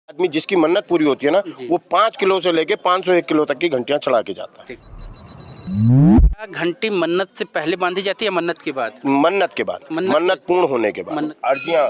आदमी जिसकी मन्नत पूरी होती है ना, वो 5 किलो से लेके 501 किलो तक की घंटियां चढ़ा के जाता है। क्या घंटी मन्नत से पहले बांधी जाती है या मन्नत के बाद? मन्नत के बाद, मन्नत पूर्ण होने के बाद। अर्जियां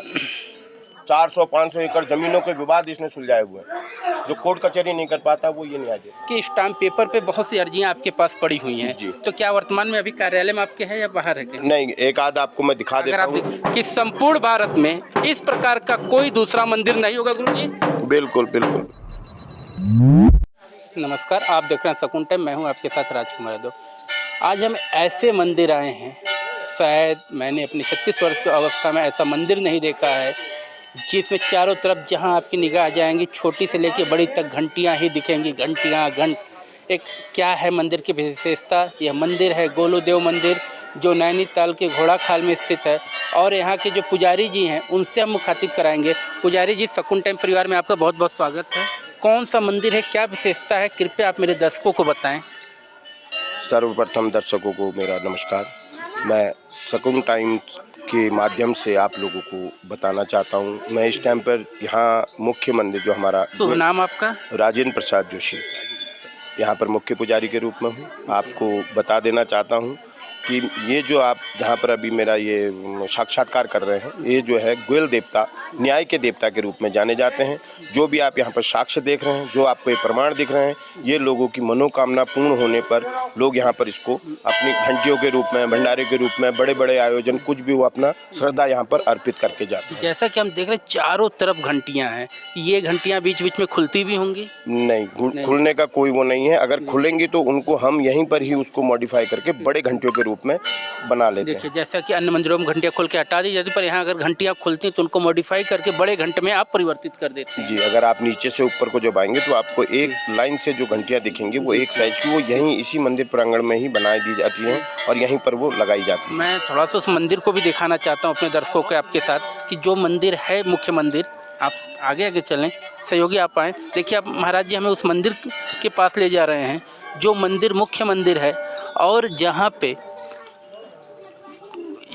400-500 एकड़ जमीनों के विवाद इसने सुलझाए हुए हैं। जो कोर्ट कचहरी नहीं कर पाता वो ये न्याय देता कि स्टाम्प पेपर पे बहुत सी अर्जियां आपके पास पड़ी हुई हैं जी। तो क्या वर्तमान में अभी कार्यालय में आपके हैं या बाहर है? नहीं, एक आध आपको मैं दिखा देता हूँ कि संपूर्ण भारत में इस प्रकार का कोई दूसरा मंदिर नहीं होगा गुरुजी। बिल्कुल बिल्कुल। नमस्कार, आप देख रहे हैं सकून टाइम, मैं हूं आपके साथ राजकुमार यादव। आज हम ऐसे मंदिर आए हैं, शायद मैंने अपनी 36 वर्ष की अवस्था में ऐसा मंदिर नहीं देखा है जिसमें चारों तरफ जहां आपकी निगाह जाएंगी छोटी से लेकर बड़ी तक घंटियां ही दिखेंगी, घंटियां घंट। एक क्या है मंदिर की विशेषता? यह मंदिर है गोलूदेव मंदिर, जो नैनीताल के घोड़ाखाल में स्थित है। और यहाँ के जो पुजारी जी हैं उनसे हम मुखातिब कराएंगे। पुजारी जी, सकून टाइम परिवार में आपका बहुत बहुत स्वागत है। कौन सा मंदिर है, क्या विशेषता है, कृपया आप मेरे दर्शकों को बताएं। सर्वप्रथम दर्शकों को मेरा नमस्कार। मैं सकून टाइम्स के माध्यम से आप लोगों को बताना चाहता हूं, मैं इस टाइम पर यहाँ मुख्य मंदिर जो हमारा, शुभ नाम आपका? राजेंद्र प्रसाद जोशी, यहाँ पर मुख्य पुजारी के रूप में हूँ। आपको बता देना चाहता हूँ कि ये जो आप जहाँ पर अभी मेरा ये साक्षात्कार कर रहे हैं, ये जो है गोयल देवता, न्याय के देवता के रूप में जाने जाते हैं। जो भी आप यहाँ पर साक्ष्य देख रहे हैं, जो आपको ये प्रमाण दिख रहे हैं, ये लोगों की मनोकामना पूर्ण होने पर लोग यहाँ पर इसको अपनी घंटियों के रूप में, भंडारे के रूप में, बड़े बड़े आयोजन, कुछ भी वो अपना श्रद्धा यहाँ पर अर्पित करके जाते हैं। जैसा कि हम देख रहे हैं चारों तरफ घंटियाँ हैं, ये घंटियाँ बीच बीच में खुलती भी होंगी? नहीं, खुलने का कोई वो नहीं है। अगर खुलेंगी तो उनको हम यहीं पर ही उसको मॉडिफाई करके बड़े घंटियों के रूप में बना लेते हैं। जैसा कि अन्य मंदिरों में घंटियां खोल के हटा दी जाती, पर यहाँ अगर घंटियां खुलती तो उनको मॉडिफाई करके बड़े घंटे में आप परिवर्तित कर देते हैं। जी, अगर आप नीचे से ऊपर को जब आएंगे तो आपको एक लाइन से जो घंटियां दिखेंगी वो एक साइज की, वो यहीं इसी मंदिर प्रांगण में ही बनाई दी जाती हैं और यहीं पर वो लगाई जाती है। मैं थोड़ा सा उस मंदिर को भी दिखाना चाहता हूँ अपने दर्शकों के आपके साथ, कि जो मंदिर है मुख्य मंदिर। आप आगे आगे चलें, सहयोगी आप आएँ। देखिए, आप महाराज जी हमें उस मंदिर के पास ले जा रहे हैं जो मंदिर मुख्य मंदिर है, और जहाँ पे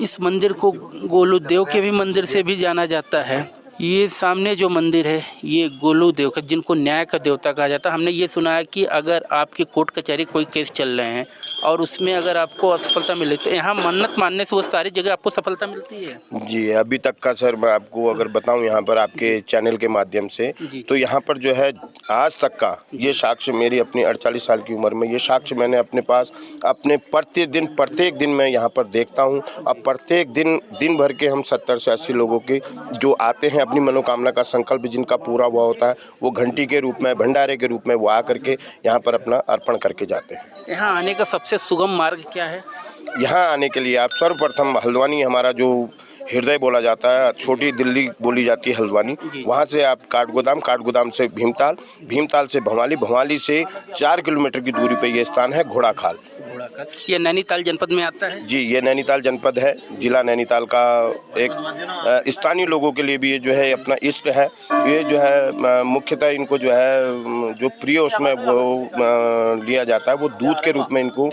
इस मंदिर को गोलूदेव के भी मंदिर से भी जाना जाता है। ये सामने जो मंदिर है ये गोलूदेव का, जिनको न्याय का देवता कहा जाता है। हमने ये सुना है कि अगर आपकी कोर्ट कचहरी कोई केस चल रहे हैं और उसमें अगर आपको असफलता मिले तो यहाँ मन्नत मानने से वो सारी जगह आपको सफलता मिलती है। जी, अभी तक का सर मैं आपको अगर बताऊं यहाँ पर आपके चैनल के माध्यम से, तो यहाँ पर जो है आज तक का ये साक्ष्य, मेरी अपनी 48 साल की उम्र में ये साक्ष्य मैंने अपने पास अपने प्रत्येक दिन मैं यहाँ पर देखता हूँ। अब प्रत्येक दिन भर के हम 70 से 80 लोगों के जो आते हैं, अपनी मनोकामना का संकल्प जिनका पूरा हुआ होता है, वो घंटी के रूप में, भंडारे के रूप में वो आकर के यहाँ पर अपना अर्पण करके जाते हैं। यहाँ आने का सबसे सुगम मार्ग क्या है? यहाँ आने के लिए आप सर्वप्रथम हल्द्वानी, हमारा जो हृदय बोला जाता है, छोटी दिल्ली बोली जाती है हल्द्वानी, वहाँ से आप काठगोदाम से भीमताल से भवाली से 4 किलोमीटर की दूरी पे ये स्थान है घोड़ाखाल। ये नैनीताल जनपद में आता है? जी, ये नैनीताल जनपद है, जिला नैनीताल का एक स्थानीय लोगों के लिए भी ये जो है अपना इष्ट है। ये जो है मुख्यतः इनको जो है जो प्रिय उसमें वो लिया जाता है, वो दूध के रूप में इनको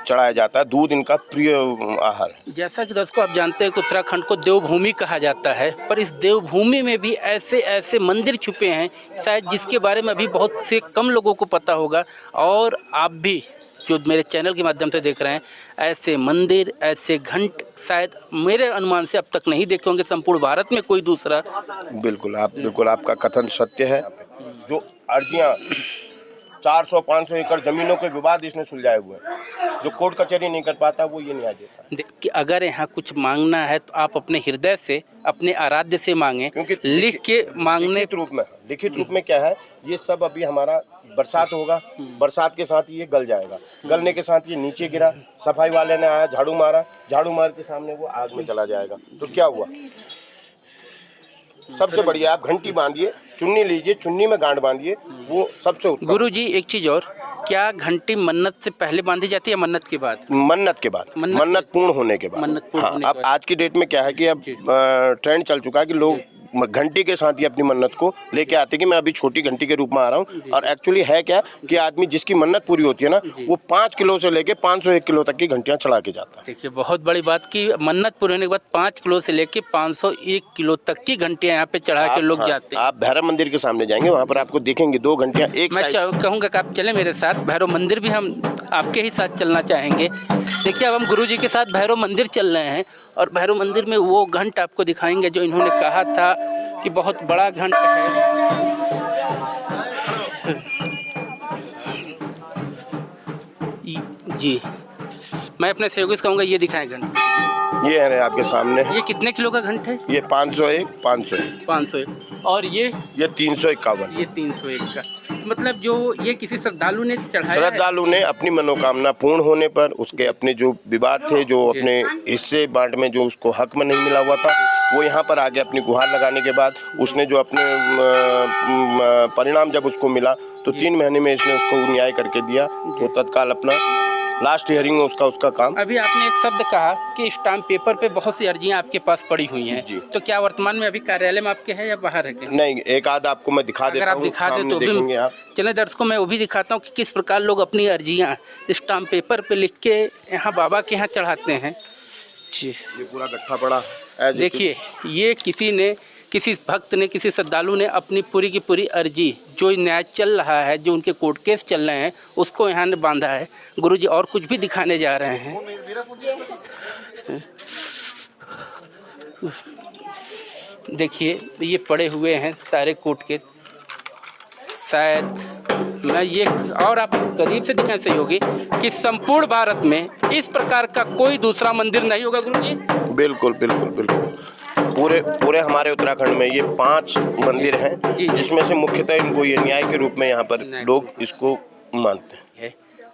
चढ़ाया जाता है। दूध इनका प्रिय आहार है। जैसा कि दोस्तों आप जानते हैं कि उत्तराखंड को देवभूमि कहा जाता है, पर इस देवभूमि में भी ऐसे मंदिर छुपे हैं शायद जिसके बारे में अभी बहुत से कम लोगों को पता होगा। और आप भी जो मेरे चैनल के माध्यम से देख रहे हैं, ऐसे मंदिर, ऐसे घंट शायद मेरे अनुमान से अब तक नहीं देखे होंगे संपूर्ण भारत में कोई दूसरा। बिल्कुल आपका कथन सत्य है। जो अर्जियां 400-500 एकड़ जमीनों के विवाद इसने सुलझाए हुए हैं। जो कोर्ट कचहरी नहीं कर पाता वो ये न्याय देता है। कि अगर यहाँ कुछ मांगना है तो आप अपने हृदय से, अपने आराध्य से मांगे, क्योंकि लिख के मांगने लिखित रूप में क्या है, ये सब अभी हमारा बरसात होगा, बरसात के साथ ये गल जाएगा। गलने के साथ ये नीचे गिरा, सफाई वाले ने आया, झाड़ू मार के सामने वो आग में चला जाएगा। तो क्या हुआ? सबसे बढ़िया आप घंटी बांधिए, चुन्नी लीजिए, चुन्नी में गांठ बांधिए, वो सबसे उत्तम। गुरु जी, एक चीज और, क्या घंटी मन्नत से पहले बांधी जाती है या मन्नत के बाद? मन्नत के बाद, मन्नत पूर्ण होने के बाद। हाँ, अब आज की डेट में क्या है कि अब ट्रेंड चल चुका है कि लोग घंटी के साथ ही अपनी मन्नत को लेके आते कि मैं अभी छोटी घंटी के रूप में आ रहा हूँ। और एक्चुअली है क्या कि आदमी जिसकी मन्नत पूरी होती है ना, वो 5 किलो से लेके 501 किलो तक की घंटियाँ चढ़ा के जाता है। देखिए बहुत बड़ी बात की मन्नत पूरी होने के बाद 5 किलो से लेके 501 किलो तक की घंटियाँ यहाँ पे चढ़ा के लोग जाते हैं। आप भैरव मंदिर के सामने जाएंगे, वहाँ पर आपको देखेंगे 2 घंटियाँ एक मैं कहूँगा कि आप चले मेरे साथ, भैरव मंदिर भी हम आपके ही साथ चलना चाहेंगे। देखिए अब हम गुरुजी के साथ भैरव मंदिर चल रहे हैं और भैरव मंदिर में वो घंट आपको दिखाएंगे जो इन्होंने कहा था कि बहुत बड़ा घंट है। जी मैं अपने सहयोगी से कहूँगा ये दिखाएं घंट। ये है आपके सामने। ये कितने किलो का घंट है? ये 501 और ये 351। ये 301 का। मतलब जो ये किसी श्रद्धालु ने चढ़ाया, श्रद्धालु ने अपनी मनोकामना पूर्ण होने पर उसके अपने जो विवाद थे, जो अपने हिस्से बांट में जो उसको हक में नहीं मिला हुआ था, वो यहाँ पर आगे अपनी गुहार लगाने के बाद उसने जो अपने परिणाम जब उसको मिला तो 3 महीने में इसने उसको न्याय करके दिया। तो तत्काल अपना लास्ट हियरिंग में उसका काम। अभी आपने एक शब्द कहा कि स्टाम्प पेपर पे बहुत सी अर्जियां आपके पास पड़ी हुई हैं जी। तो क्या वर्तमान में अभी कार्यालय में आपके हैं या बाहर है? नहीं, एक आध आपको मैं दिखा देता हूं। अगर आप दिखा दे तो भी आप चले दर्शकों, मैं वो भी दिखाता हूँ कि किस प्रकार लोग अपनी अर्जियां स्टाम्प पेपर पे लिख के यहाँ बाबा के यहाँ चढ़ाते हैं। जी ये पूरा गट्ठा पड़ा। देखिए ये किसी भक्त ने, किसी श्रद्धालु ने अपनी पूरी की पूरी अर्जी, जो न्याय चल रहा है, जो उनके कोर्ट केस चल रहे हैं, उसको यहाँ ने बांधा है। गुरुजी और कुछ भी दिखाने जा रहे हैं। देखिए ये पड़े हुए हैं सारे कोर्ट केस। शायद मैं ये और आप करीब से दिखाएं सहयोगी कि संपूर्ण भारत में इस प्रकार का कोई दूसरा मंदिर नहीं होगा गुरुजी। बिल्कुल बिल्कुल बिल्कुल। पूरे हमारे उत्तराखंड में ये 5 मंदिर हैं, जिसमें से मुख्यतः इनको ये न्याय के रूप में यहाँ पर लोग इसको मानते हैं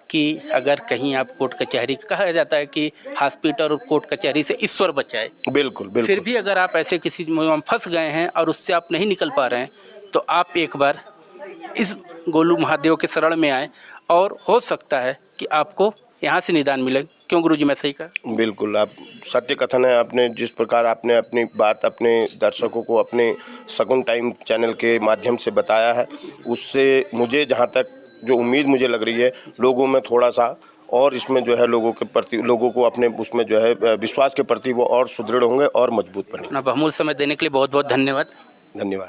कि अगर कहीं आप कोर्ट कचहरी, कहा जाता है कि हॉस्पिटल और कोर्ट कचहरी से ईश्वर बचाए। बिल्कुल बिल्कुल। फिर भी अगर आप ऐसे किसी में फंस गए हैं और उससे आप नहीं निकल पा रहे हैं तो आप एक बार इस गोलू महादेव के शरण में आए और हो सकता है कि आपको यहाँ से निदान मिले। क्यों गुरुजी, मैं सही कहा? बिल्कुल, आप सत्य कथन है। आपने जिस प्रकार आपने अपनी बात अपने दर्शकों को अपने शगुन टाइम चैनल के माध्यम से बताया है, उससे मुझे जहाँ तक जो उम्मीद मुझे लग रही है, लोगों में थोड़ा सा और इसमें जो है लोगों के प्रति, लोगों को अपने उसमें जो है विश्वास के प्रति वो और सुदृढ़ होंगे और मजबूत बनेंगे। अपना बहुमूल्य समय देने के लिए बहुत बहुत धन्यवाद। धन्यवाद।